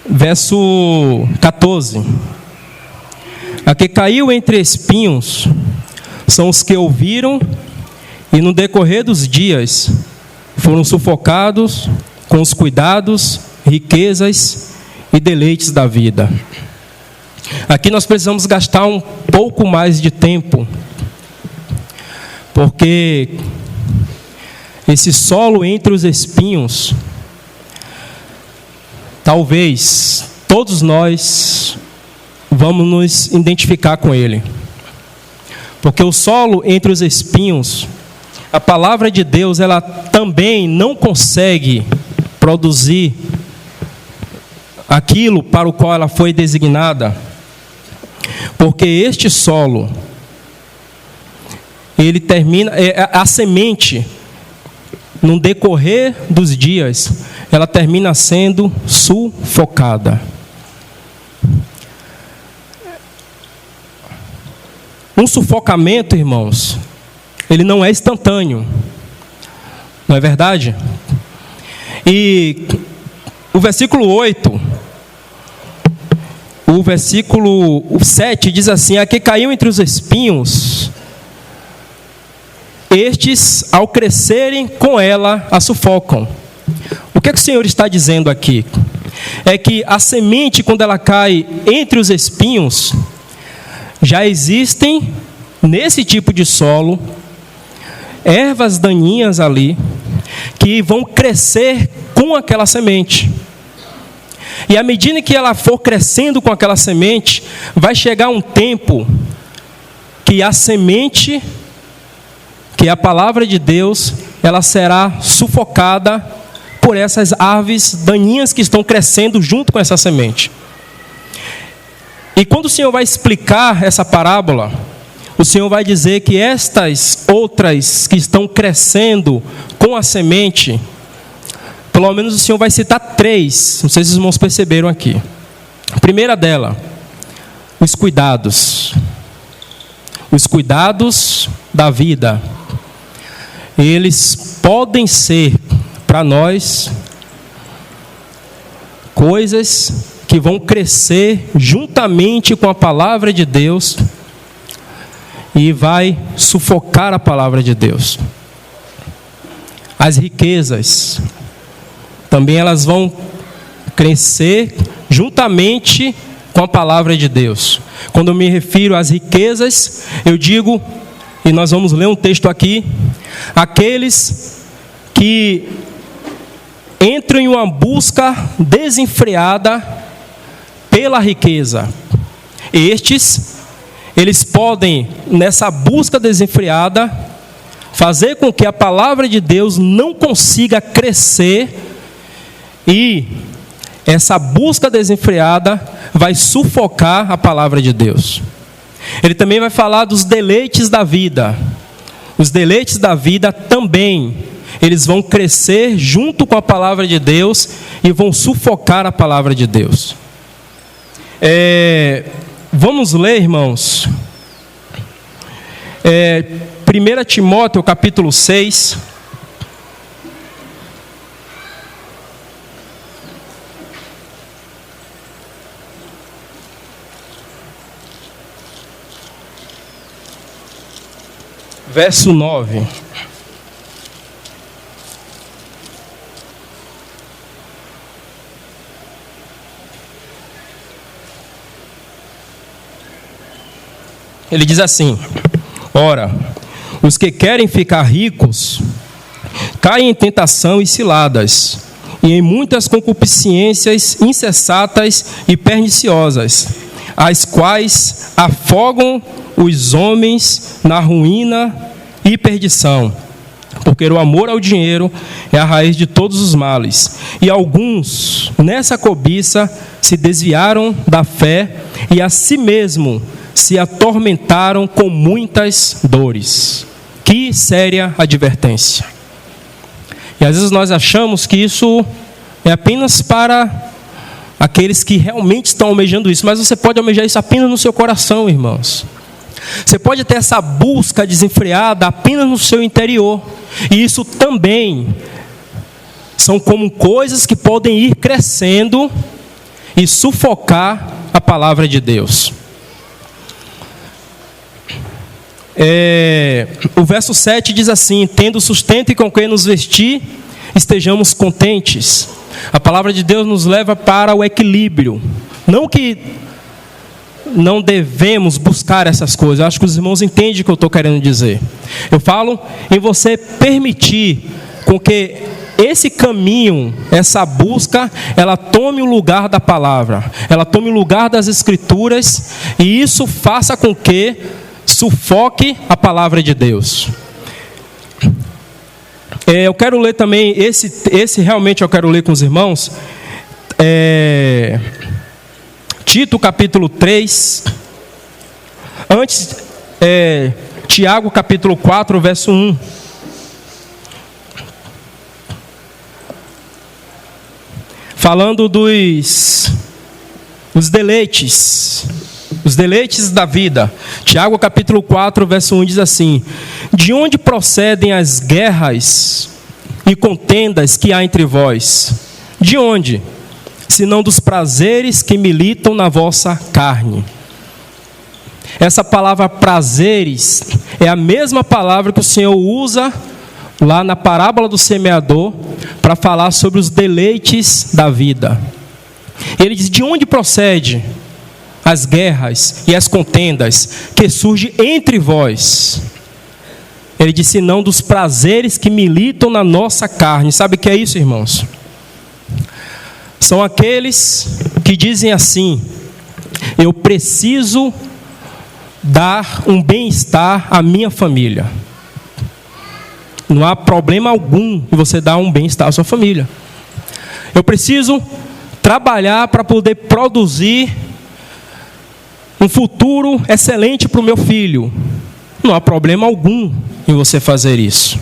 Verso 14. A que caiu entre espinhos são os que ouviram e no decorrer dos dias foram sufocados com os cuidados, riquezas e deleites da vida. Aqui nós precisamos gastar um pouco mais de tempo, porque esse solo entre os espinhos, talvez todos nós vamos nos identificar com ele. Porque o solo entre os espinhos, a palavra de Deus, ela também não consegue produzir aquilo para o qual ela foi designada. Porque este solo, ele termina, a semente, no decorrer dos dias, ela termina sendo sufocada. Um sufocamento, irmãos, ele não é instantâneo, não é verdade? E o versículo 8, o versículo 7 diz assim: a que caiu entre os espinhos, estes, ao crescerem com ela, a sufocam. O que é que o Senhor está dizendo aqui? É que a semente, quando ela cai entre os espinhos, já existem, nesse tipo de solo, ervas daninhas ali, que vão crescer com aquela semente. E à medida que ela for crescendo com aquela semente, vai chegar um tempo que a semente, que é a palavra de Deus, ela será sufocada por essas árvores daninhas que estão crescendo junto com essa semente. E quando o Senhor vai explicar essa parábola, o Senhor vai dizer que estas outras que estão crescendo com a semente, pelo menos o Senhor vai citar 3, não sei se os irmãos perceberam aqui. A primeira dela, os cuidados. Os cuidados da vida. Eles podem ser, para nós, coisas que vão crescer juntamente com a palavra de Deus e vai sufocar a palavra de Deus. As riquezas, também elas vão crescer juntamente com a palavra de Deus. Quando eu me refiro às riquezas, eu digo, e nós vamos ler um texto aqui, aqueles que entram em uma busca desenfreada pela riqueza. Eles podem, nessa busca desenfreada, fazer com que a palavra de Deus não consiga crescer, e essa busca desenfreada vai sufocar a palavra de Deus. Ele também vai falar dos deleites da vida. Os deleites da vida também, eles vão crescer junto com a palavra de Deus e vão sufocar a palavra de Deus. Vamos ler, irmãos, 1 Timóteo capítulo 6. Verso 9. Ele diz assim: ora, os que querem ficar ricos caem em tentação e ciladas, e em muitas concupiscências insensatas e perniciosas, as quais afogam os homens na ruína e perdição, porque o amor ao dinheiro é a raiz de todos os males. E alguns, nessa cobiça, se desviaram da fé e a si mesmo se atormentaram com muitas dores. Que séria advertência. E às vezes nós achamos que isso é apenas para aqueles que realmente estão almejando isso, mas você pode almejar isso apenas no seu coração, irmãos. Você pode ter essa busca desenfreada apenas no seu interior. E isso também são como coisas que podem ir crescendo e sufocar a palavra de Deus. O verso 7 diz assim: tendo sustento e com que nos vestir, estejamos contentes. A palavra de Deus nos leva para o equilíbrio. Não que não devemos buscar essas coisas. Eu acho que os irmãos entendem o que eu estou querendo dizer. Eu falo em você permitir com que esse caminho, essa busca, ela tome o lugar da palavra, ela tome o lugar das escrituras, e isso faça com que sufoque a palavra de Deus. Eu quero ler também, esse realmente eu quero ler com os irmãos, Tito capítulo 3, antes, Tiago capítulo 4, verso 1. Falando dos deleites, os deleites da vida. Tiago capítulo 4, verso 1 diz assim: de onde procedem as guerras e contendas que há entre vós? De onde? Senão dos prazeres que militam na vossa carne. Essa palavra prazeres é a mesma palavra que o Senhor usa lá na parábola do semeador para falar sobre os deleites da vida. Ele diz: de onde procede as guerras e as contendas que surgem entre vós? Ele diz: senão dos prazeres que militam na nossa carne. Sabe o que é isso, irmãos? São aqueles que dizem assim: eu preciso dar um bem-estar à minha família. Não há problema algum em você dar um bem-estar à sua família. Eu preciso trabalhar para poder produzir um futuro excelente para o meu filho. Não há problema algum em você fazer isso.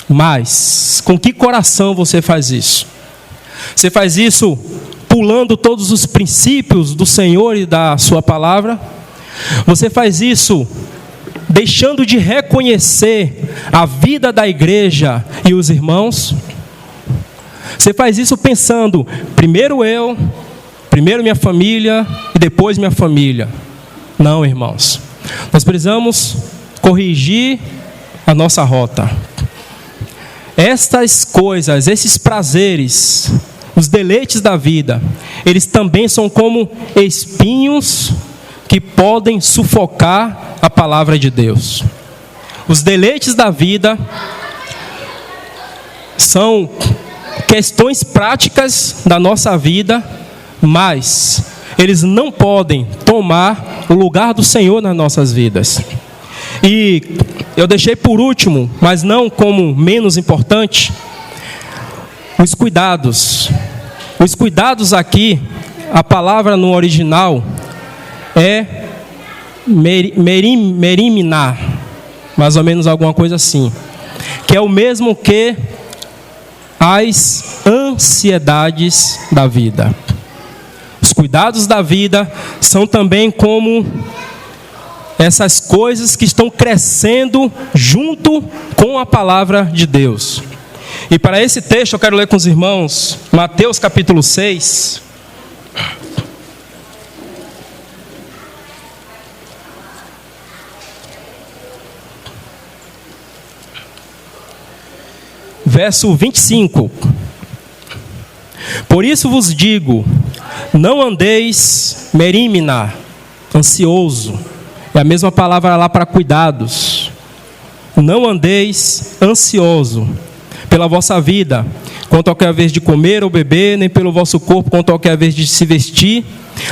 Mas, com que coração você faz isso? Você faz isso pulando todos os princípios do Senhor e da sua palavra? Você faz isso deixando de reconhecer a vida da igreja e os irmãos? Você faz isso pensando, primeiro eu, primeiro minha família e depois minha família? Não, irmãos. Nós precisamos corrigir a nossa rota. Estas coisas, esses prazeres, os deleites da vida, eles também são como espinhos que podem sufocar a palavra de Deus. Os deleites da vida são questões práticas da nossa vida, mas eles não podem tomar o lugar do Senhor nas nossas vidas. E eu deixei por último, mas não como menos importante, os cuidados. Os cuidados aqui, a palavra no original é meriminar, mais ou menos alguma coisa assim, que é o mesmo que as ansiedades da vida. Os cuidados da vida são também como essas coisas que estão crescendo junto com a palavra de Deus. E para esse texto eu quero ler com os irmãos Mateus capítulo 6. Verso 25. Por isso vos digo, não andeis merimina, ansioso. É a mesma palavra lá para cuidados. Não andeis ansioso pela vossa vida, quanto ao que é a vez de comer ou beber, nem pelo vosso corpo, quanto ao que é a vez de se vestir.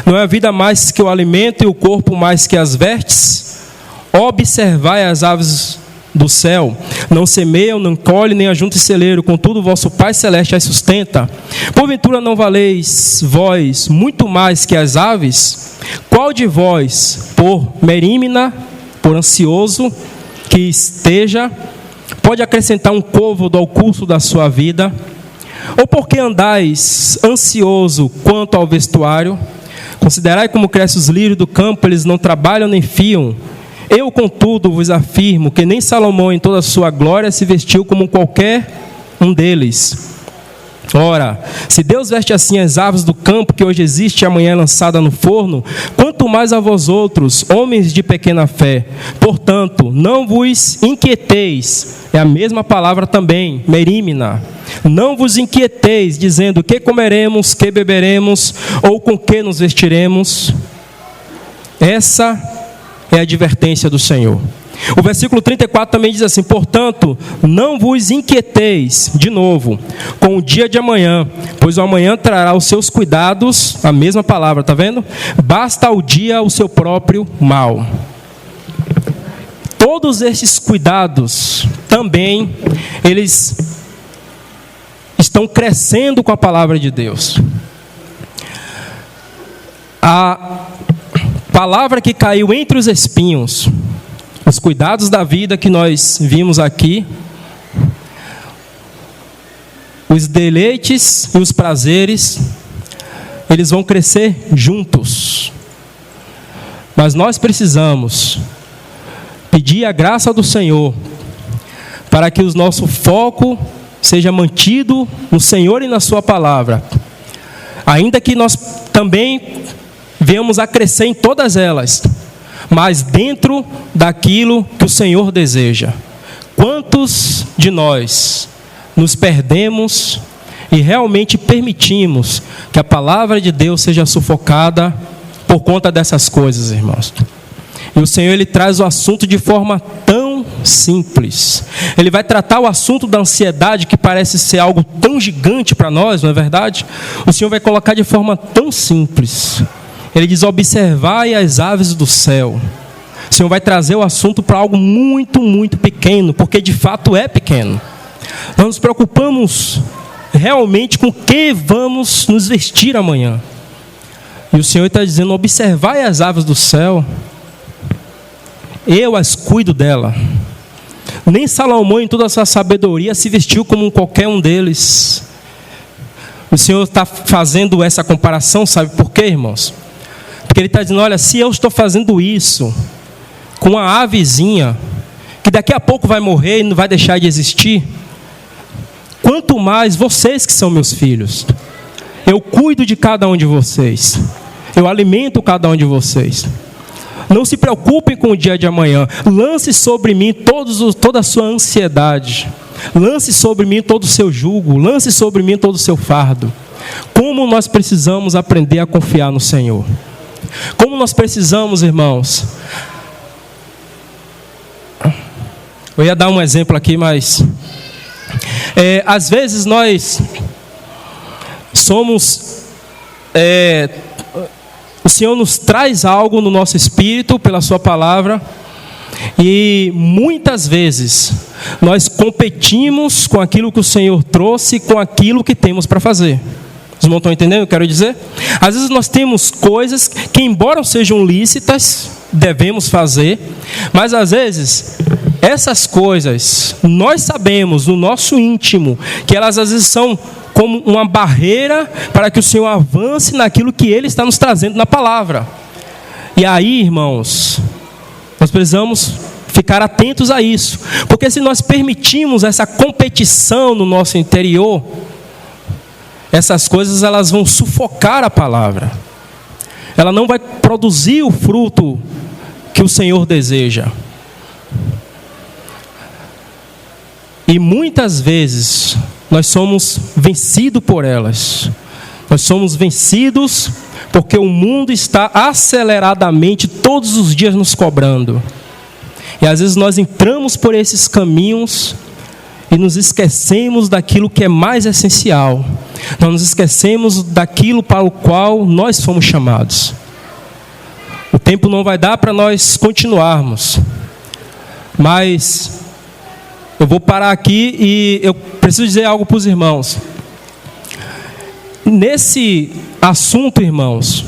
Não é a vida mais que o alimento e o corpo mais que as vestes? Observai as aves do céu, não semeiam, não colhem, nem ajuntam em celeiro, contudo o vosso Pai Celeste as sustenta. Porventura não valeis vós muito mais que as aves? Qual de vós, por merimina, por ansioso que esteja, pode acrescentar um côvado ao curso da sua vida? Ou porque andais ansioso quanto ao vestuário? Considerai como crescem os lírios do campo, eles não trabalham nem fiam. Eu, contudo, vos afirmo que nem Salomão em toda a sua glória se vestiu como qualquer um deles. Ora, se Deus veste assim as aves do campo, que hoje existe e amanhã é lançada no forno, quanto mais a vós outros, homens de pequena fé. Portanto, não vos inquieteis, é a mesma palavra também, merimina. Não vos inquieteis, dizendo, que comeremos, que beberemos, ou com que nos vestiremos. Essa é a advertência do Senhor. O versículo 34 também diz assim: portanto, não vos inquieteis, de novo, com o dia de amanhã, pois o amanhã trará os seus cuidados, a mesma palavra, está vendo? Basta ao dia o seu próprio mal. Todos esses cuidados também, eles estão crescendo com a palavra de Deus. A palavra que caiu entre os espinhos, os cuidados da vida que nós vimos aqui, os deleites e os prazeres, eles vão crescer juntos. Mas nós precisamos pedir a graça do Senhor para que o nosso foco seja mantido no Senhor e na sua palavra, ainda que nós também venhamos a crescer em todas elas, mas dentro daquilo que o Senhor deseja. Quantos de nós nos perdemos e realmente permitimos que a palavra de Deus seja sufocada por conta dessas coisas, irmãos? E o Senhor, Ele traz o assunto de forma tão simples. Ele vai tratar o assunto da ansiedade, que parece ser algo tão gigante para nós, não é verdade? O Senhor vai colocar de forma tão simples. Ele diz, observai as aves do céu. O Senhor vai trazer o assunto para algo muito, muito pequeno, porque de fato é pequeno. Nós nos preocupamos realmente com que vamos nos vestir amanhã. E o Senhor está dizendo: observai as aves do céu, eu as cuido dela. Nem Salomão em toda a sua sabedoria se vestiu como qualquer um deles. O Senhor está fazendo essa comparação, sabe por quê, irmãos? Porque Ele está dizendo: olha, se eu estou fazendo isso com uma avezinha, que daqui a pouco vai morrer e não vai deixar de existir, quanto mais vocês que são meus filhos. Eu cuido de cada um de vocês, eu alimento cada um de vocês. Não se preocupem com o dia de amanhã. Lance sobre mim toda a sua ansiedade. Lance sobre mim todo o seu jugo. Lance sobre mim todo o seu fardo. Como nós precisamos aprender a confiar no Senhor. Como nós precisamos, irmãos. Eu ia dar um exemplo aqui, mas... às vezes nós somos... o Senhor nos traz algo no nosso espírito pela sua palavra, e muitas vezes nós competimos com aquilo que o Senhor trouxe, com aquilo que temos para fazer. Vocês não estão entendendo o que eu quero dizer? Às vezes nós temos coisas que, embora sejam lícitas, devemos fazer, mas às vezes essas coisas, nós sabemos no nosso íntimo que elas às vezes são como uma barreira para que o Senhor avance naquilo que Ele está nos trazendo na palavra. E aí, irmãos, nós precisamos ficar atentos a isso, porque se nós permitirmos essa competição no nosso interior, essas coisas elas vão sufocar a palavra. Ela não vai produzir o fruto que o Senhor deseja. E muitas vezes nós somos vencidos por elas. Nós somos vencidos porque o mundo está aceleradamente todos os dias nos cobrando. E às vezes nós entramos por esses caminhos e nos esquecemos daquilo que é mais essencial. Nós nos esquecemos daquilo para o qual nós fomos chamados. O tempo não vai dar para nós continuarmos, mas eu vou parar aqui e eu preciso dizer algo para os irmãos. Nesse assunto, irmãos,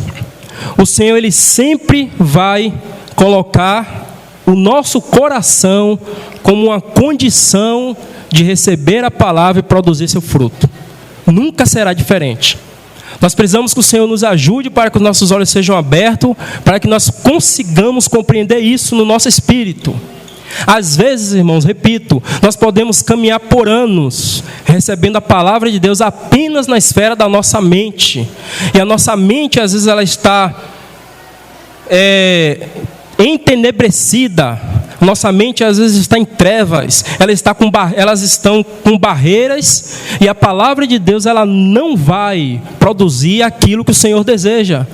o Senhor Ele sempre vai colocar o nosso coração como uma condição de receber a palavra e produzir seu fruto. Nunca será diferente. Nós precisamos que o Senhor nos ajude para que os nossos olhos sejam abertos, para que nós consigamos compreender isso no nosso espírito. Às vezes, irmãos, repito, nós podemos caminhar por anos recebendo a palavra de Deus apenas na esfera da nossa mente. E a nossa mente, às vezes, ela está entenebrecida. Nossa mente, às vezes, está em trevas. Elas estão com barreiras. E a palavra de Deus, ela não vai produzir aquilo que o Senhor deseja.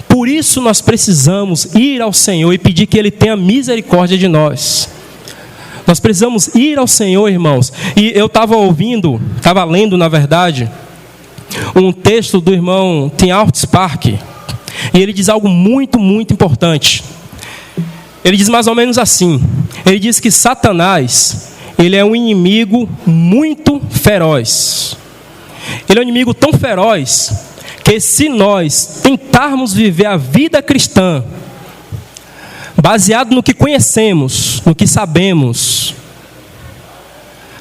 Por isso, nós precisamos ir ao Senhor e pedir que Ele tenha misericórdia de nós. Nós precisamos ir ao Senhor, irmãos. E eu estava lendo, na verdade, um texto do irmão Tim Spark. E ele diz algo muito, muito importante. Ele diz mais ou menos assim. Ele diz que Satanás, ele é um inimigo muito feroz. Ele é um inimigo tão feroz que se nós tentarmos viver a vida cristã baseado no que conhecemos, no que sabemos,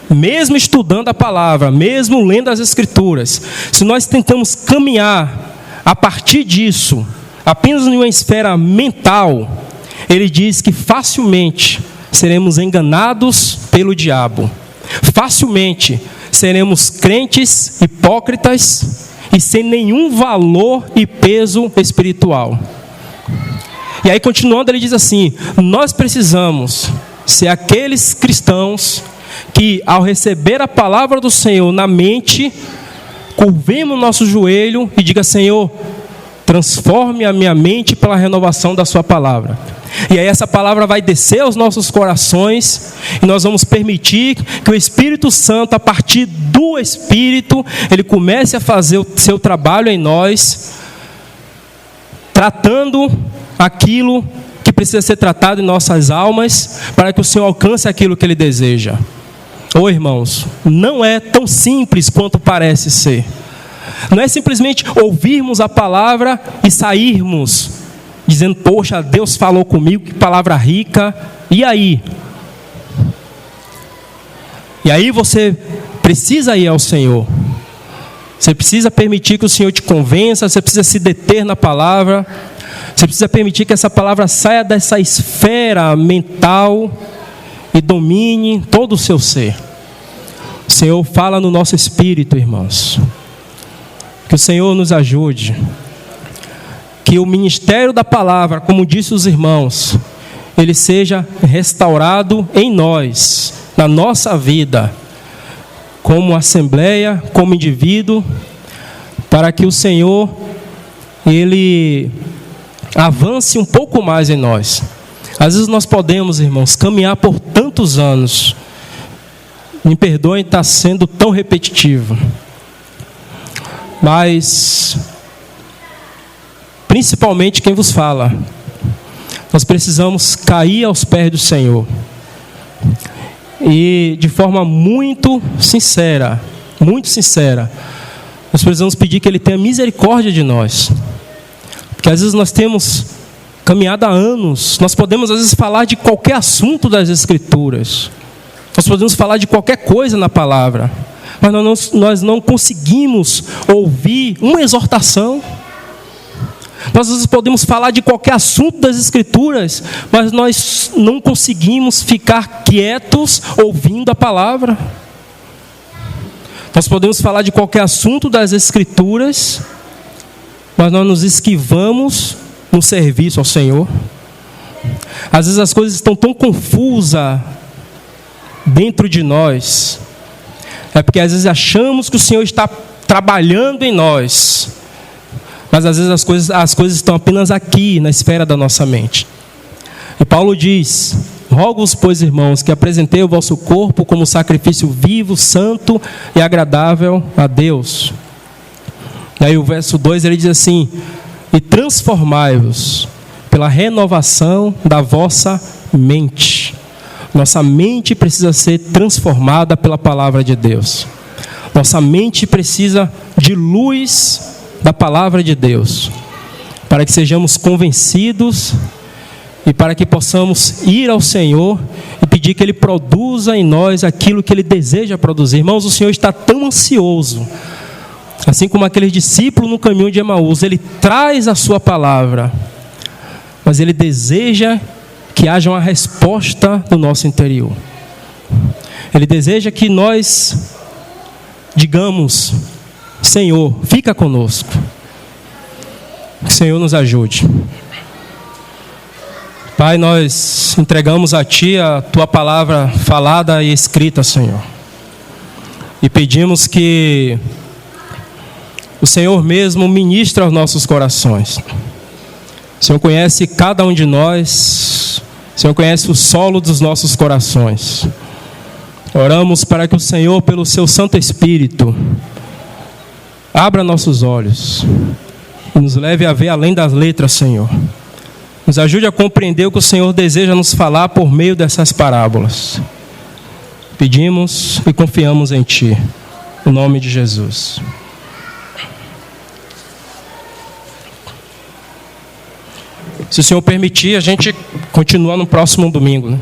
mesmo estudando a palavra, mesmo lendo as Escrituras, se nós tentamos caminhar a partir disso, apenas em uma esfera mental, ele diz que facilmente seremos enganados pelo diabo. Facilmente seremos crentes hipócritas e sem nenhum valor e peso espiritual. E aí, continuando, ele diz assim: nós precisamos ser aqueles cristãos que, ao receber a palavra do Senhor na mente, curvemos o nosso joelho e diga: Senhor, transforme a minha mente pela renovação da sua palavra. E aí essa palavra vai descer aos nossos corações e nós vamos permitir que o Espírito Santo, a partir do Espírito, ele comece a fazer o seu trabalho em nós, tratando aquilo que precisa ser tratado em nossas almas, para que o Senhor alcance aquilo que Ele deseja. Ô irmãos, não é tão simples quanto parece ser. Não é simplesmente ouvirmos a palavra e sairmos dizendo, poxa, Deus falou comigo, que palavra rica, e aí? E aí você precisa ir ao Senhor. Você precisa permitir que o Senhor te convença, você precisa se deter na palavra, você precisa permitir que essa palavra saia dessa esfera mental e domine todo o seu ser. O Senhor fala no nosso espírito, irmãos. Que o Senhor nos ajude. Que o ministério da palavra, como disse os irmãos, ele seja restaurado em nós, na nossa vida, como assembleia, como indivíduo, para que o Senhor, ele avance um pouco mais em nós. Às vezes nós podemos, irmãos, caminhar por tantos anos. Me perdoem, está sendo tão repetitivo. Mas, principalmente quem vos fala, nós precisamos cair aos pés do Senhor. E de forma muito sincera, nós precisamos pedir que Ele tenha misericórdia de nós. Porque às vezes nós temos caminhado há anos, nós podemos às vezes falar de qualquer assunto das Escrituras, nós podemos falar de qualquer coisa na palavra, mas nós não conseguimos ouvir uma exortação. Nós às vezes podemos falar de qualquer assunto das Escrituras, mas nós não conseguimos ficar quietos ouvindo a palavra. Nós podemos falar de qualquer assunto das Escrituras, mas nós nos esquivamos no serviço ao Senhor. Às vezes as coisas estão tão confusas dentro de nós, é porque às vezes achamos que o Senhor está trabalhando em nós, mas às vezes as coisas estão apenas aqui, na esfera da nossa mente. E Paulo diz: rogo-vos, pois, irmãos, que apresentei o vosso corpo como sacrifício vivo, santo e agradável a Deus. E aí o verso 2 ele diz assim: e transformai-vos pela renovação da vossa mente. Nossa mente precisa ser transformada pela palavra de Deus. Nossa mente precisa de luz da palavra de Deus, para que sejamos convencidos e para que possamos ir ao Senhor e pedir que Ele produza em nós aquilo que Ele deseja produzir. Irmãos, o Senhor está tão ansioso, assim como aqueles discípulos no caminho de Emaús. Ele traz a sua palavra, mas Ele deseja que haja uma resposta no nosso interior. Ele deseja que nós digamos: Senhor, fica conosco. Que o Senhor nos ajude. Pai, nós entregamos a Ti a Tua palavra falada e escrita, Senhor. E pedimos que o Senhor mesmo ministre aos nossos corações. O Senhor conhece cada um de nós. O Senhor conhece o solo dos nossos corações. Oramos para que o Senhor, pelo Seu Santo Espírito, abra nossos olhos e nos leve a ver além das letras, Senhor. Nos ajude a compreender o que o Senhor deseja nos falar por meio dessas parábolas. Pedimos e confiamos em Ti, no nome de Jesus. Se o Senhor permitir, a gente continua no próximo domingo, né?